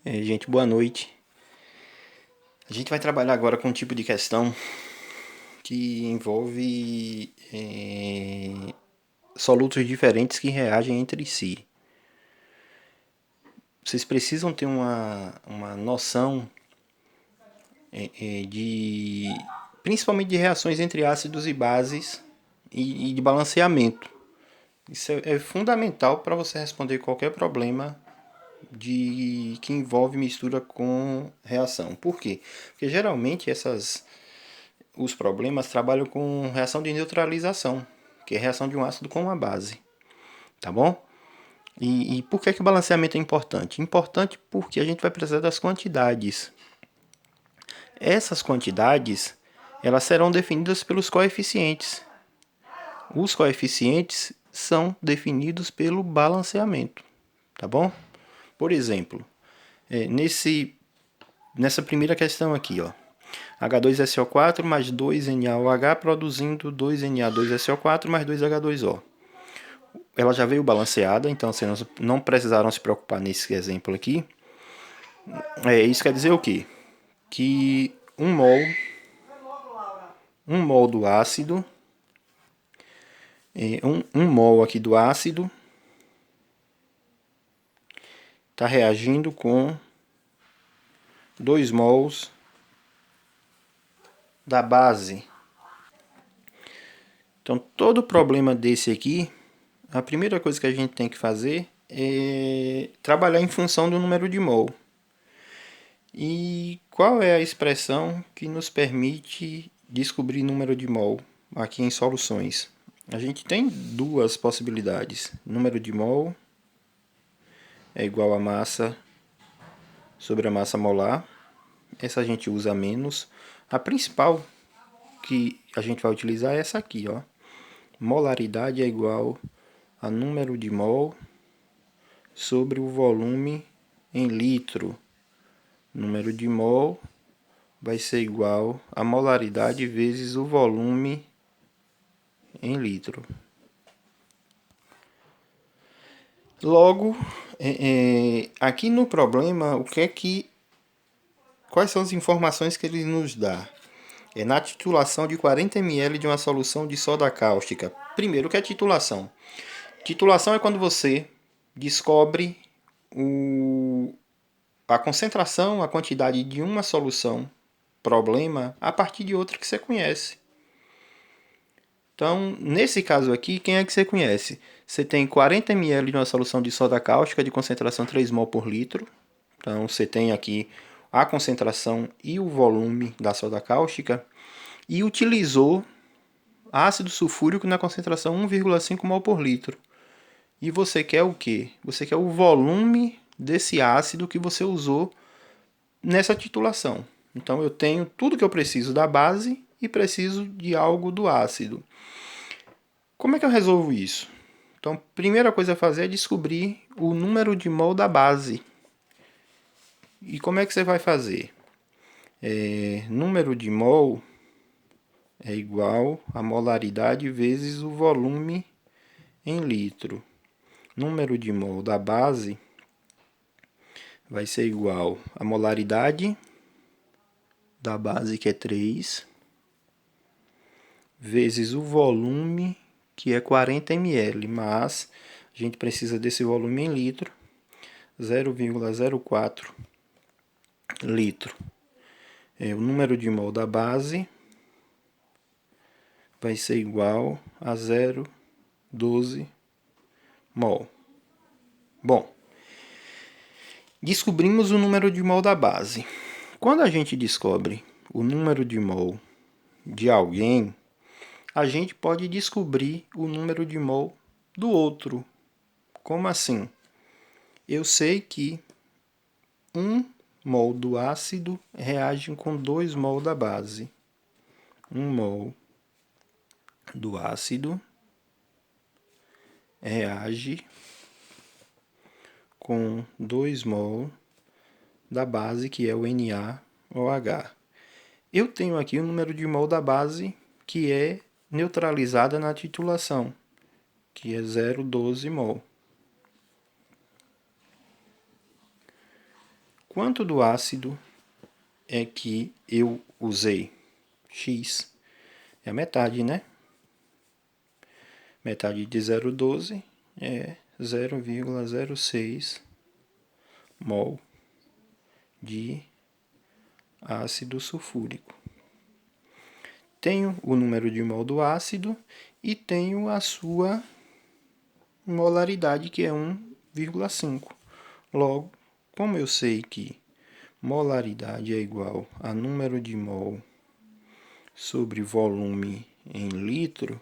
Gente, boa noite. A gente vai trabalhar agora com um tipo de questão que envolve solutos diferentes que reagem entre si. Vocês precisam ter uma noção de principalmente de reações entre ácidos e bases e de balanceamento. Isso é fundamental para você responder qualquer problema que envolve mistura com reação. Por quê? Porque geralmente os problemas trabalham com reação de neutralização, que é a reação de um ácido com uma base, tá bom? E por que o balanceamento é importante? Importante porque a gente vai precisar das quantidades. Essas quantidades, elas serão definidas pelos coeficientes. Os coeficientes são definidos pelo balanceamento, tá bom? Por exemplo, nessa primeira questão aqui, ó, H2SO4 mais 2NaOH produzindo 2Na2SO4 mais 2H2O. Ela já veio balanceada, então vocês não precisaram se preocupar nesse exemplo aqui. Isso quer dizer o quê? Que um mol do ácido, um mol aqui do ácido está reagindo com 2 mols da base. Então, todo problema desse aqui, a primeira coisa que a gente tem que fazer é trabalhar em função do número de mol. E qual é a expressão que nos permite descobrir número de mol aqui em soluções? A gente tem duas possibilidades. Número de mol é igual a massa sobre a massa molar. Essa a gente usa menos. A principal que a gente vai utilizar é essa aqui, ó. Molaridade é igual a número de mol sobre o volume em litro. Número de mol vai ser igual a molaridade vezes o volume em litro. Logo, aqui no problema, quais são as informações que ele nos dá? Na titulação de 40 ml de uma solução de soda cáustica. Primeiro, o que é titulação? Titulação é quando você descobre a concentração, a quantidade de uma solução, problema, a partir de outra que você conhece. Então, nesse caso aqui, quem é que você conhece? Você tem 40 ml de uma solução de soda cáustica de concentração 3 mol por litro. Então, você tem aqui a concentração e o volume da soda cáustica. E utilizou ácido sulfúrico na concentração 1,5 mol por litro. E você quer o quê? Você quer o volume desse ácido que você usou nessa titulação. Então, eu tenho tudo que eu preciso da base e preciso de algo do ácido. Como é que eu resolvo isso? Então, a primeira coisa a fazer é descobrir o número de mol da base. E como é que você vai fazer? Número de mol é igual a molaridade vezes o volume em litro. Número de mol da base vai ser igual a molaridade da base, que é 3, vezes o volume, que é 40 ml, mas a gente precisa desse volume em litro, 0,04 litro. O número de mol da base vai ser igual a 0,12 mol. Bom, descobrimos o número de mol da base. Quando a gente descobre o número de mol de alguém, a gente pode descobrir o número de mol do outro. Como assim? Eu sei que 1 mol do ácido reage com 2 mol da base. 1 mol do ácido reage com 2 mol da base, que é o NaOH. Eu tenho aqui o número de mol da base que é neutralizada na titulação, que é 0,12 mol. quanto do ácido é que eu usei? X é a metade, né? Metade de 0,12 é 0,06 mol de ácido sulfúrico. Tenho o número de mol do ácido e tenho a sua molaridade, que é 1,5. Logo, como eu sei que molaridade é igual a número de mol sobre volume em litro,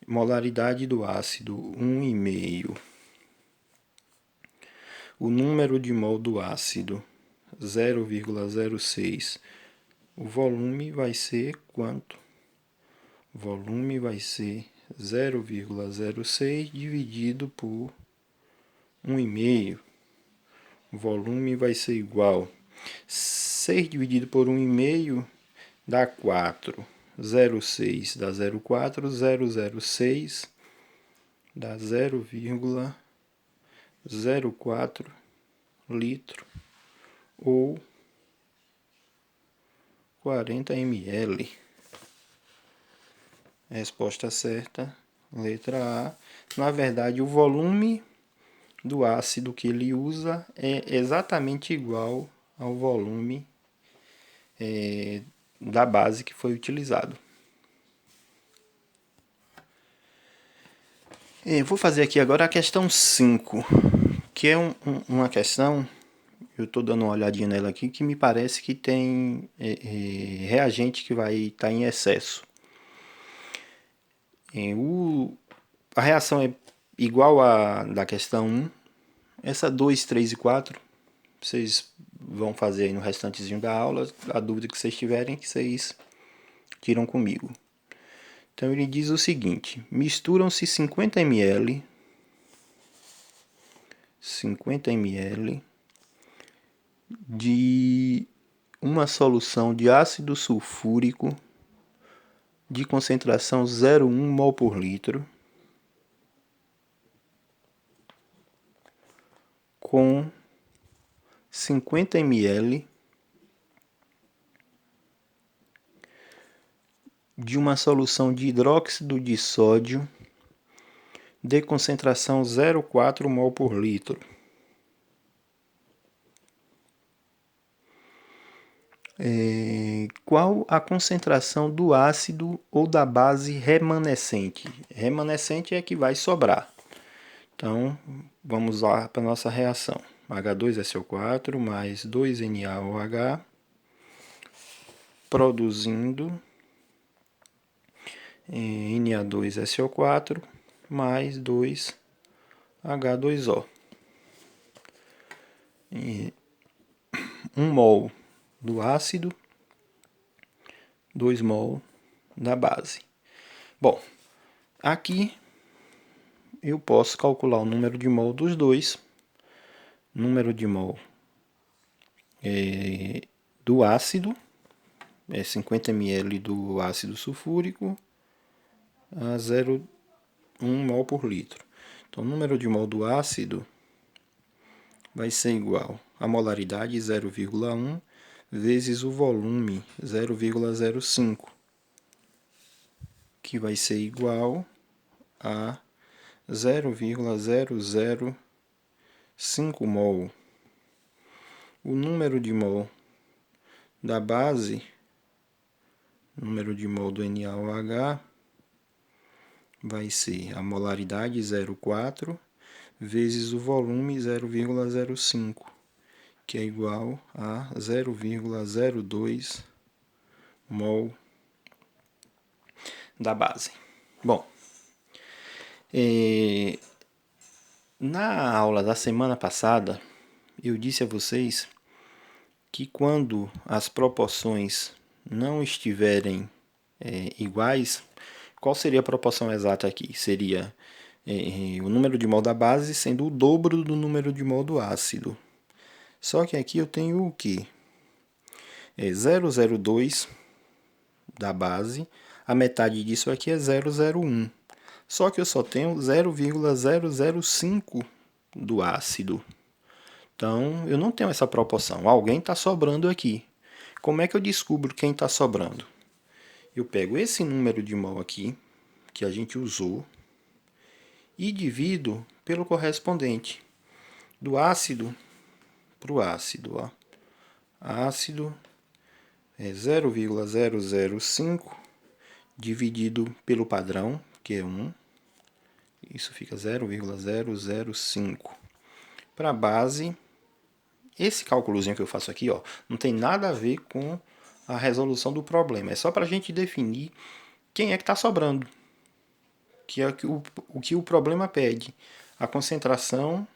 molaridade do ácido 1,5. O número de mol do ácido 0,06. O volume vai ser quanto? O volume vai ser 0,06 dividido por 1,5. O volume vai ser igual 6 dividido por 1,5 dá 4. 0,6 dá 0,4. 0,06 dá 0,04 litro ou 40 ml. Resposta certa, letra A. Na verdade, o volume do ácido que ele usa é exatamente igual ao volume da base que foi utilizado. Vou fazer aqui agora a questão 5, que é uma questão, eu estou dando uma olhadinha nela aqui, que me parece que tem reagente que vai estar em excesso. A reação é igual à da questão 1. Essa 2, 3 e 4, vocês vão fazer aí no restantezinho da aula. A dúvida que vocês tiverem, que vocês tiram comigo. Então ele diz o seguinte: misturam-se 50 ml de uma solução de ácido sulfúrico de concentração 0,1 mol por litro com 50 ml de uma solução de hidróxido de sódio de concentração 0,4 mol por litro. Qual a concentração do ácido ou da base remanescente? Remanescente é que vai sobrar. Então, vamos lá para a nossa reação. H2SO4 mais 2NaOH produzindo Na2SO4 mais 2H2O. 1 mol do ácido, 2 mol da base. Bom, aqui eu posso calcular o número de mol dos dois. Número de mol do ácido é 50 ml do ácido sulfúrico a 0,1 mol por litro. Então, o número de mol do ácido vai ser igual a molaridade 0,1 vezes o volume 0,05, que vai ser igual a 0,005 mol. O número de mol da base, número de mol do NaOH, vai ser a molaridade 0,4 vezes o volume 0,05, que é igual a 0,02 mol da base. Bom, na aula da semana passada, eu disse a vocês que quando as proporções não estiverem iguais, qual seria a proporção exata aqui? Seria o número de mol da base sendo o dobro do número de mol do ácido. Só que aqui eu tenho o quê? 0,02 da base, a metade disso aqui é 0,01. Só que eu só tenho 0,005 do ácido. Então, eu não tenho essa proporção. Alguém está sobrando aqui. Como é que eu descubro quem está sobrando? Eu pego esse número de mol aqui, que a gente usou, e divido pelo correspondente. Do ácido para o ácido. Ó. Ácido é 0,005 dividido pelo padrão, que é 1. Isso fica 0,005. Para a base, esse cálculozinho que eu faço aqui, ó, não tem nada a ver com a resolução do problema. É só para a gente definir quem é que está sobrando. Que é o que o problema pede. A concentração,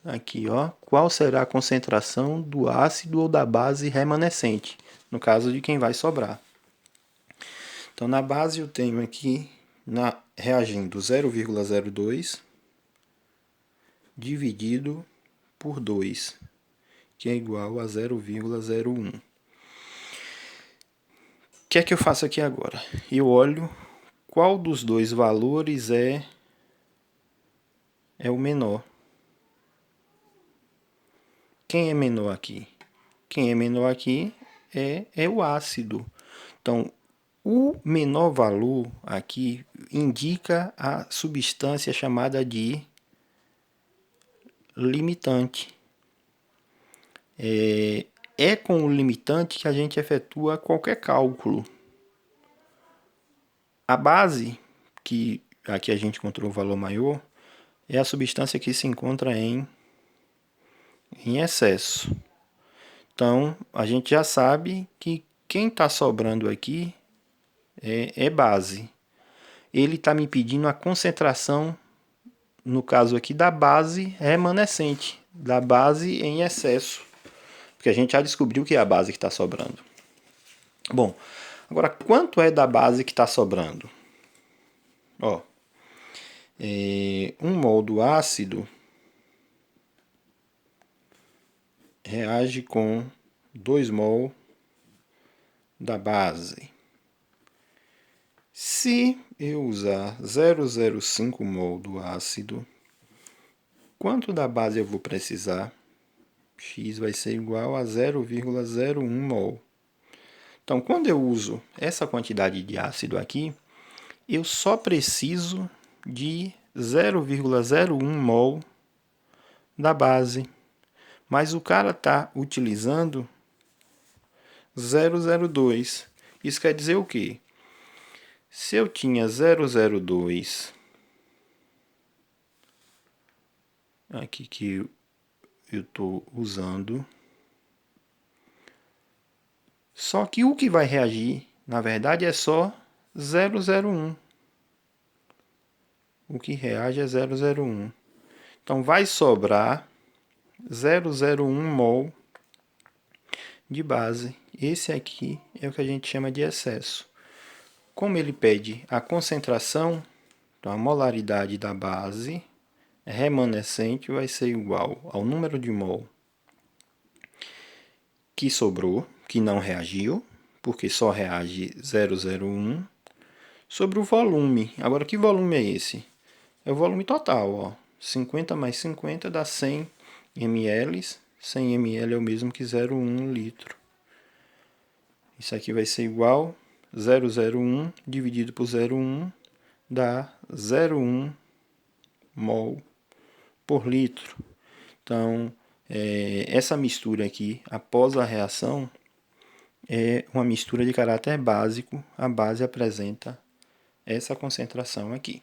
aqui, ó, qual será a concentração do ácido ou da base remanescente, no caso de quem vai sobrar. Então, na base eu tenho aqui, reagindo 0,02 dividido por 2, que é igual a 0,01. O que é que eu faço aqui agora? Eu olho qual dos dois valores é o menor. Quem é menor aqui? Quem é menor aqui é o ácido. Então, o menor valor aqui indica a substância chamada de limitante. É com o limitante que a gente efetua qualquer cálculo. A base, que aqui a gente encontrou o valor maior, é a substância que se encontra em excesso. Então, a gente já sabe que quem está sobrando aqui é base. Ele está me pedindo a concentração, no caso aqui, da base remanescente, da base em excesso. Porque a gente já descobriu que é a base que está sobrando. Bom, agora quanto é da base que está sobrando? Ó, 1 mol do ácido reage com 2 mol da base. Se eu usar 0,05 mol do ácido, quanto da base eu vou precisar? X vai ser igual a 0,01 mol. Então, quando eu uso essa quantidade de ácido aqui, eu só preciso de 0,01 mol da base. Mas o cara está utilizando 0,02. Isso quer dizer o quê? Se eu tinha 0,02 aqui que eu estou usando, só que o que vai reagir, na verdade, é só 0,01. O que reage é 0,01. Então, vai sobrar 0,01 mol de base. Esse aqui é o que a gente chama de excesso. Como ele pede a concentração, então a molaridade da base remanescente vai ser igual ao número de mol que sobrou, que não reagiu, porque só reage 0,01, sobre o volume. Agora, que volume é esse? É o volume total, ó. 50 mais 50 dá 100 ml. 100 ml é o mesmo que 0,1 litro. Isso aqui vai ser igual a 0,01 dividido por 0,1 dá 0,1 mol por litro. Então, essa mistura aqui, após a reação, é uma mistura de caráter básico. A base apresenta essa concentração aqui.